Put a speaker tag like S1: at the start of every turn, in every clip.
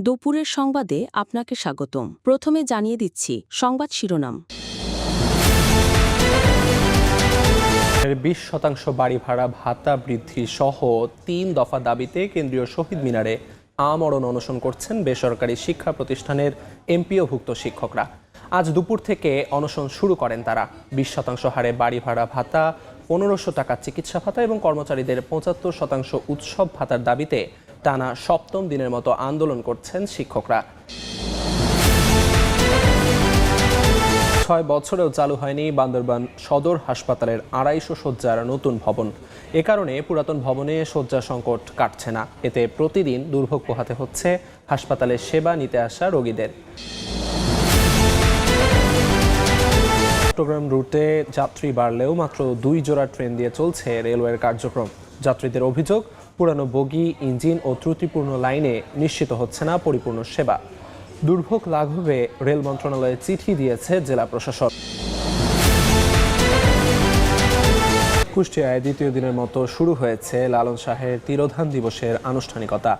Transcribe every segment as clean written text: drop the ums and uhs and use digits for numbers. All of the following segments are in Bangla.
S1: দুপুরের সংবাদে আপনাকে স্বাগতম। প্রথমে জানিয়ে দিচ্ছি সংবাদ শিরোনাম।
S2: 20% বাড়ি ভাড়া ভাতা বৃদ্ধি সহ 3 দফা দাবিতে কেন্দ্রীয় শহীদ মিনারে আমরণ অনশন করছেন বেসরকারি শিক্ষা প্রতিষ্ঠানের এমপিওভুক্ত শিক্ষকরা। আজ দুপুর থেকে অনশন শুরু করেন তারা। 20% হারে বাড়ি ভাড়া ভাতা, 1500 টাকা চিকিৎসা ভাতা এবং কর্মচারীদের 75% উৎসব ভাতার দাবিতে টানা 7ম দিনের মতো আন্দোলন করছেন শিক্ষকরা। 6 বছরেও চালু হয়নি বান্দরবান সদর হাসপাতালের 250 শয্যার নতুন ভবন। এ কারণে পুরাতন ভবনে শয্যা সংকট কাটছে না। এতে প্রতিদিন দুর্ভোগ পোহাতে হচ্ছে হাসপাতালে সেবা নিতে আসা রোগীদের। চট্টগ্রাম রুটে যাত্রী বাড়লেও মাত্র 2 জোড়া ট্রেন দিয়ে চলছে রেলওয়ের কার্যক্রম। যাত্রীদের অভিযোগ, পুরানো বগি, ইঞ্জিন ও ত্রুটিপূর্ণ লাইনে নিশ্চিত হচ্ছে না পরিপূর্ণ সেবা। দুর্ভোগ লাঘবে রেল মন্ত্রণালয়ে চিঠি দিয়েছে জেলা প্রশাসন। কুষ্টিয়ায় দ্বিতীয় দিনের মতো শুরু হয়েছে লালন শাহের তিরোধান দিবসের আনুষ্ঠানিকতা।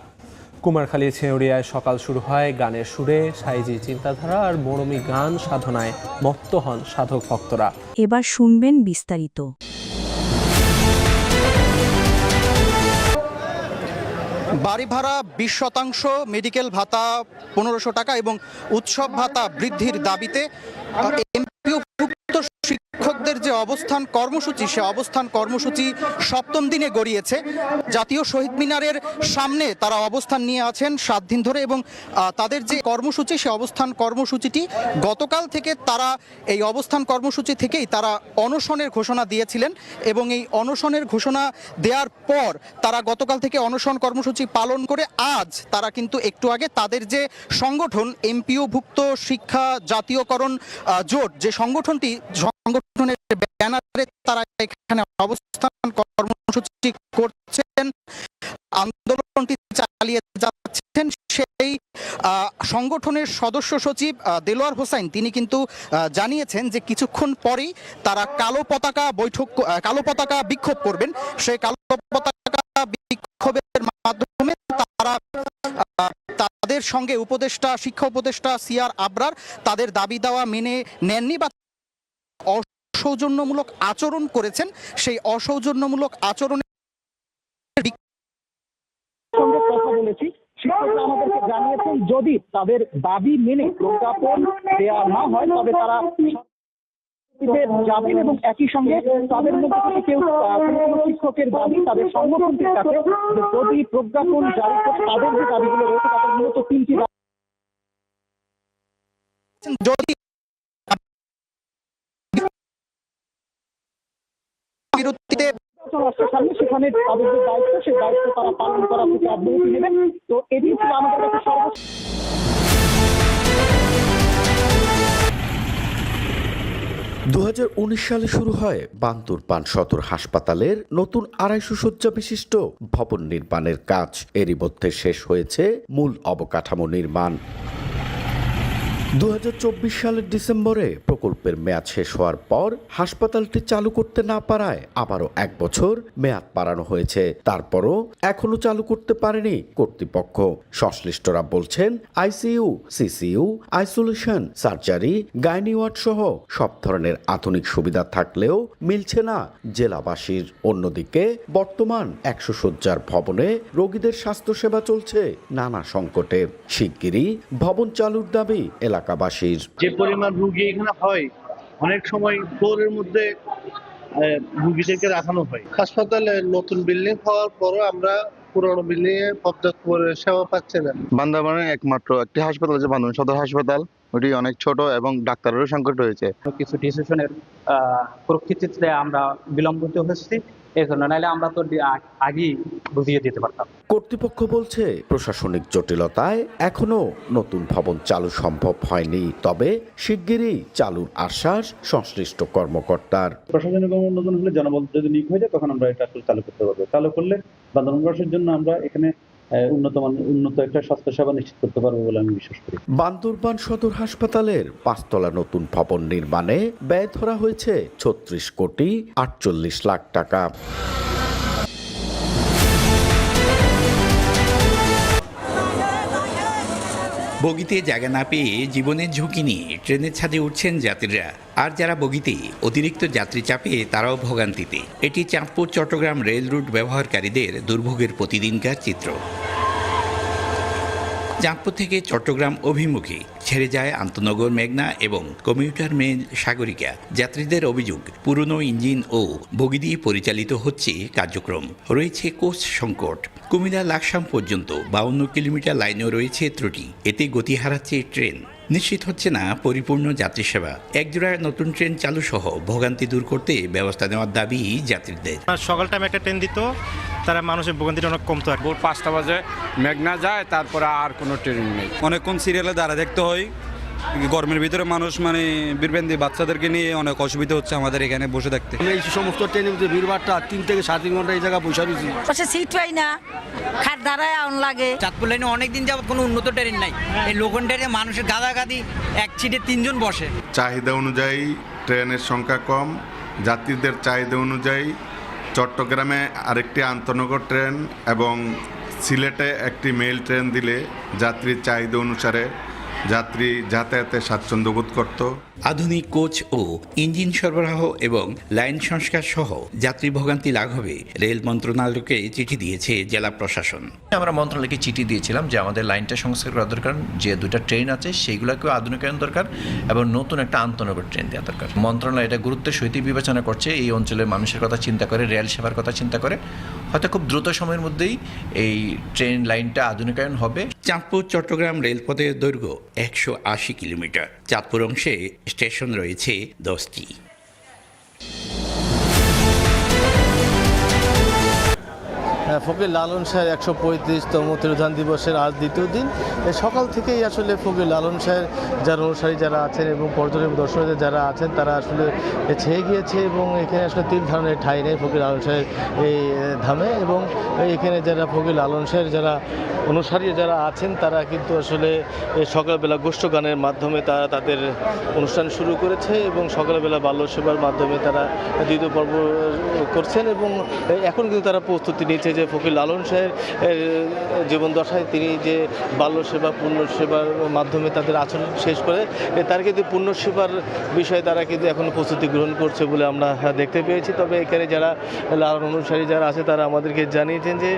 S2: কুমারখালী ছেউরিয়ায় সকাল শুরু হয় গানের সুরে, সাইজি চিন্তাধারা আর মরমী গান সাধনায় মত্ত হন সাধক ভক্তরা।
S1: এবার শুনবেন বিস্তারিত।
S3: বাড়ি ভাড়া 20%, মেডিকেল ভাতা 1500 টাকা এবং উৎসব ভাতা বৃদ্ধির দাবিতে এমপিওভুক্ত শিক্ষকদের যে অবস্থান কর্মসূচি, সে অবস্থান কর্মসূচি 7ম দিনে গড়িয়েছে। জাতীয় শহীদ মিনারের সামনে তারা অবস্থান নিয়ে আছেন 7 দিন ধরে এবং তাদের যে কর্মসূচি, সে অবস্থান কর্মসূচিটি গতকাল থেকে তারা এই অবস্থান কর্মসূচি থেকেই তারা অনশনের ঘোষণা দিয়েছিলেন এবং এই অনশনের ঘোষণা দেওয়ার পর তারা গতকাল থেকে অনশন কর্মসূচি পালন করে আজ তারা কিন্তু একটু আগে তাদের যে সংগঠন এমপিওভুক্ত শিক্ষা জাতীয়করণ জোট, যে সংগঠনের ব্যানারে তারা এখানে অবস্থান কর্মসূচি করছেন, আন্দোলনটি চালিয়ে যাচ্ছেন। সেই সংগঠনের সদস্য সচিব দেলোয়ার হোসাইন তিনি কিন্তু জানিয়েছেন যে কিছুক্ষণ পরেই তারা কালো পতাকা বিক্ষোভ করবেন। সেই কালো পতাকা বিক্ষোভের মাধ্যমে তারা তাদের সঙ্গে শিক্ষা উপদেষ্টা সিআর আবরার তাদের দাবি দেওয়া মেনে নেননি বা অসৌজন্যমূলক আচরণ করেছেন। সেই অসৌজন্যমূলক আচরণের সঙ্গে কথা বলেছি, শিক্ষকরা আমাদেরকে জানিয়েছেন যদি তাদের দাবি মেনে প্রজ্ঞাপন দেওয়া না হয় তবে তারা যাবেন এবং একই সঙ্গে তাদের মধ্যে থেকে কেউ কোনো শিক্ষকের দাবি তাদের সংগঠনটির কাছে যদি প্রজ্ঞাপন জারি করে তাদের যে দাবিগুলো রয়েছে তাদের মূলত 3টি যদি বিরতিতে সেখানে তাদের যে দায়িত্ব, সেই দায়িত্ব তারা পালন করা থেকে অব্যাহতি নেবেন। তো এটি ছিল আমাদের কাছে সর্বোচ্চ।
S4: 2019 সালে শুরু হয় বান্দরবান সদর হাসপাতালের নতুন 250 শয্যা বিশিষ্ট ভবন নির্মাণের কাজ। এরই মধ্যে শেষ হয়েছে মূল অবকাঠামো নির্মাণ। 2024 সালের ডিসেম্বরে প্রকল্পের মেয়াদ শেষ হওয়ার পর হাসপাতালটি চালু করতে না পারায় আবারও 1 বছর মেয়াদ বাড়ানো হয়েছে। তারপরও এখনো চালু করতে পারেনি কর্তৃপক্ষ। সংশ্লিষ্টরা বলছেন ICU, CCU, isolation, surgery, gynae ward সহ সব ধরনের আধুনিক সুবিধা থাকলেও মিলছে না জেলাবাসীর। অন্যদিকে বর্তমান 100 শয্যার ভবনে রোগীদের স্বাস্থ্যসেবা চলছে নানা সংকটে। শিগগিরই ভবন চালুর দাবি এলাকাবাসীর।
S5: যে পরিমাণ রোগী এখানে হয়, অনেক সময় ফ্লোরের মধ্যে রোগীদেরকে রাখানো হয়। হাসপাতালে নতুন বিল্ডিং হওয়ার পরও আমরা পুরনো বিল্ডিং এ পর্যাপ্ত সেবা পাচ্ছি না।
S6: বান্দরবানের একমাত্র একটি হাসপাতাল আছে বান্দরবান সদর হাসপাতাল, ওটি অনেক ছোট এবং ডাক্তারেরও সংকট রয়েছে।
S7: কিছু ডিসিশনের প্রকৃতিতে আমরা বিলম্বিত হচ্ছি, এই জন্য নাহলে আমরা তো আগেই বুঝিয়ে দিতে পারতাম।
S4: কর্তৃপক্ষ বলছে প্রশাসনিক জটিলতায় এখনো নতুন ভবন চালু সম্ভব হয়নি, তবে শিগগিরই চালুর আশ্বাস সংশ্লিষ্ট কর্মকর্তার।
S8: প্রশাসনিক অনুমোদন হলে জনবল যদি নিয়োগ হয়ে যায় তখন আমরা এটা চালু করতে পারবো। চালু করলে বান্দরবানবাসীর জন্য আমরা এখানে উন্নত একটা স্বাস্থ্যসেবা নিশ্চিত করতে পারবো বলে আমি বিশ্বাস করি।
S4: বান্দরবান সদর হাসপাতালের 5 তলা নতুন ভবন নির্মাণে ব্যয় ধরা হয়েছে 36 কোটি 48 লাখ টাকা।
S9: বগিতে জায়গা না পেয়ে জীবনের ঝুঁকি নিয়ে ট্রেনের ছাদে উঠছেন যাত্রীরা। আর যারা বগিতে অতিরিক্ত যাত্রী চাপে তারাও ভোগান্তিতে। এটি চাঁদপুর চট্টগ্রাম রেল রুট ব্যবহারকারীদের দুর্ভোগের প্রতিদিনকার চিত্র। চাঁদপুর থেকে চট্টগ্রাম অভিমুখে ছেড়ে যায় আন্তনগর মেঘনা এবং কমিউটার মেল সাগরিকা। যাত্রীদের অভিযোগ, পুরনো ইঞ্জিন ও বগি দিয়ে পরিচালিত হচ্ছে কার্যক্রম। রয়েছে কোচ সংকট। কুমিল্লা লাকসাম পর্যন্ত 52 কিলোমিটার লাইনেও রয়েছে ত্রুটি। এতে গতি হারাচ্ছে ট্রেন। নিশ্চিত হচ্ছে না পরিপূর্ণ যাত্রী সেবা। একজোড়া নতুন ট্রেন চালু সহ ভোগান্তি দূর করতে ব্যবস্থা নেওয়ার দাবি যাত্রীদের।
S10: সকাল টাইমে একটা ট্রেন দিত, তারা মানুষের ভোগান্তিটা অনেক কমতো। আর
S11: ভোর 5টা বাজে মেঘনা যায়, তারপরে আর কোনো ট্রেন নেই।
S12: অনেকক্ষণ সিরিয়ালে দাঁড়া দেখতে হয়। গরমের ভিতরে মানুষ বীরবেন্দি বাচ্চাদেরকে নিয়ে অনেক অসুবিধা হচ্ছে আমাদের এখানে বসে থাকতে।
S13: এই সমস্ত ট্রেনের মধ্যে ভিড়ভাড়টা 3 থেকে 3.5 ঘন্টা এই জায়গায় বসে রয়েছি।
S14: পাশে সিট পাই না, খাট দাঁড়ায় আউন লাগে।
S15: চাঁদপুর লাইনে অনেকদিন যাবত কোনো উন্নত ট্রেন নাই। এই লোকন ট্রেনে মানুষের গাদাগাদি, এক সিটে 3 জন বসে।
S16: চাহিদা অনুযায়ী ট্রেনের সংখ্যা কম, যাত্রীদের চাহিদা অনুযায়ী চট্টগ্রামে আরেকটি আন্তনগর ট্রেন এবং সিলেটে একটি মেল ট্রেন দিলে যাত্রীর চাহিদা অনুসারে যাত্রী যাতায়াতে স্বাচ্ছন্দ্য বোধ করত।
S9: আধুনিক কোচ ও ইঞ্জিন সরবরাহ এবং লাইন সংস্কার সহ যাত্রী ভোগান্তি লাঘবে রেল মন্ত্রণালয়কে চিঠি দিয়েছে জেলা প্রশাসন।
S17: আমরা মন্ত্রণালয়কে চিঠি দিয়েছিলাম যে আমাদের লাইনটা সংস্কার করা দরকার, যে 2টা ট্রেন আছে সেইগুলোকেও আধুনিকায়ন দরকার এবং নতুন একটা আন্তনগর ট্রেন দেওয়া দরকার। মন্ত্রণালয় এটা গুরুত্বের সহিত বিবেচনা করছে। এই অঞ্চলের মানুষের কথা চিন্তা করে, রেল সেবার কথা চিন্তা করে হয়তো খুব দ্রুত সময়ের মধ্যেই এই ট্রেন লাইনটা আধুনিকায়ন হবে।
S9: চাঁদপুর চট্টগ্রাম রেলপথের দৈর্ঘ্য 180 কিলোমিটার। চাঁদপুর অংশে স্টেশন রয়েছে 10টি।
S18: ফকির লালন শাহের 135তম তিরোধান দিবসের আজ দ্বিতীয় দিন। সকাল থেকেই আসলে ফকির লালন শাহের যারা অনুসারী যারা আছেন এবং পর্যটক দর্শকদের যারা আছেন তারা আসলে ছেয়ে গিয়েছে এবং এখানে আসলে তিল ধারণের ঠাঁই নেই ফকির লালন শাহের এই ধামে। এবং এখানে যারা ফকির লালন শাহের যারা অনুসারী যারা আছেন তারা কিন্তু আসলে সকালবেলা গোষ্ঠ গানের মাধ্যমে তারা তাদের অনুষ্ঠান শুরু করেছে এবং সকালবেলা বাল্য সেবার মাধ্যমে তারা দ্বিতীয় পর্ব করছেন এবং এখন কিন্তু তারা প্রস্তুতি নিচ্ছে যে ফকির লালন শাহের জীবনদশায় তিনি যে বাল্য সেবা পূর্ণ সেবার মাধ্যমে তাদের আচরণ শেষ করে তারা কিন্তু পূর্ণ সেবার বিষয়ে তারা কিন্তু এখন প্রস্তুতি গ্রহণ করছে বলে আমরা দেখতে পেয়েছি। তবে এখানে যারা লালন অনুসারী যারা আছে তারা আমাদেরকে জানিয়েছেন যে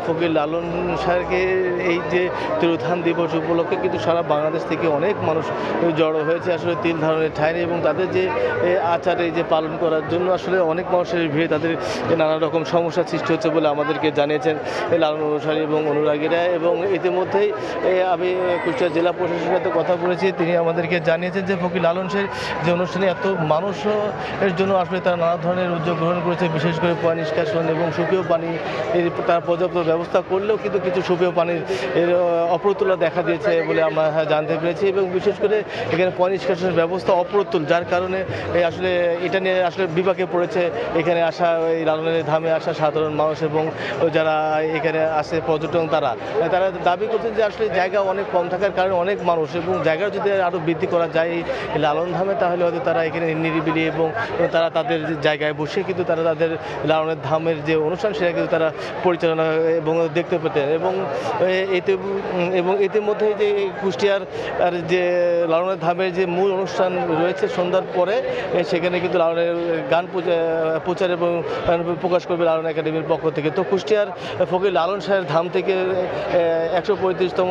S18: ফকির লালন শাহকে এই যে তিরোধান দিবস উপলক্ষে কিন্তু সারা বাংলাদেশ থেকে অনেক মানুষ জড়ো হয়েছে আসলে তিল ধারণের ঠাঁই এবং তাদের যে আচার এই যে পালন করার জন্য আসলে অনেক মানুষের ভিড়ে তাদের নানা রকম সমস্যার সৃষ্টি হচ্ছে বলে আমাদেরকে জানিয়েছেন লালন অনুসারী এবং অনুরাগীরা। এবং ইতিমধ্যেই আমি কুষ্টিয়া জেলা প্রশাসনের সাথে কথা বলেছি, তিনি আমাদেরকে জানিয়েছেন যে ফকির লালন শাহের যে অনুষ্ঠানে এত মানুষের জন্য আসলে তারা নানা ধরনের উদ্যোগ গ্রহণ করেছে, বিশেষ করে পয় নিষ্কাশন এবং সুপেয় পানি তার পর্যাপ্ত ব্যবস্থা করলেও কিন্তু কিছু সুপেয় পানির অপ্রতুলতা দেখা দিয়েছে বলে আমরা জানতে পেরেছি। এবং বিশেষ করে এখানে পয় নিষ্কাশনের ব্যবস্থা অপ্রতুল, যার কারণে আসলে এটা নিয়ে আসলে বিপাকে পড়েছে এখানে আসা এই লালনের ধামে আসা সাধারণ মানুষ এবং যারা এখানে আসে পর্যটন তারা দাবি করছেন যে আসলে জায়গা অনেক কম থাকার কারণে অনেক মানুষ এবং জায়গা যদি আরও বৃদ্ধি করা যায় এই লালন ধামে তাহলে হয়তো তারা এখানে নিরিবিলি এবং তারা তাদের জায়গায় বসে কিন্তু তারা তাদের লালনের ধামের যে অনুষ্ঠান সেটা কিন্তু তারা পরিচালনা এবং দেখতে পেতেন। এবং ইতিমধ্যে যে কুষ্টিয়ার যে লালনের ধামের যে মূল অনুষ্ঠান রয়েছে সন্ধ্যার পরে সেখানে কিন্তু লালনের গান প্রচার এবং প্রকাশ করবে লালন একাডেমির পক্ষ থেকে। তো কুষ্টিয়ার ফকির লালন শাহের ধাম থেকে 135তম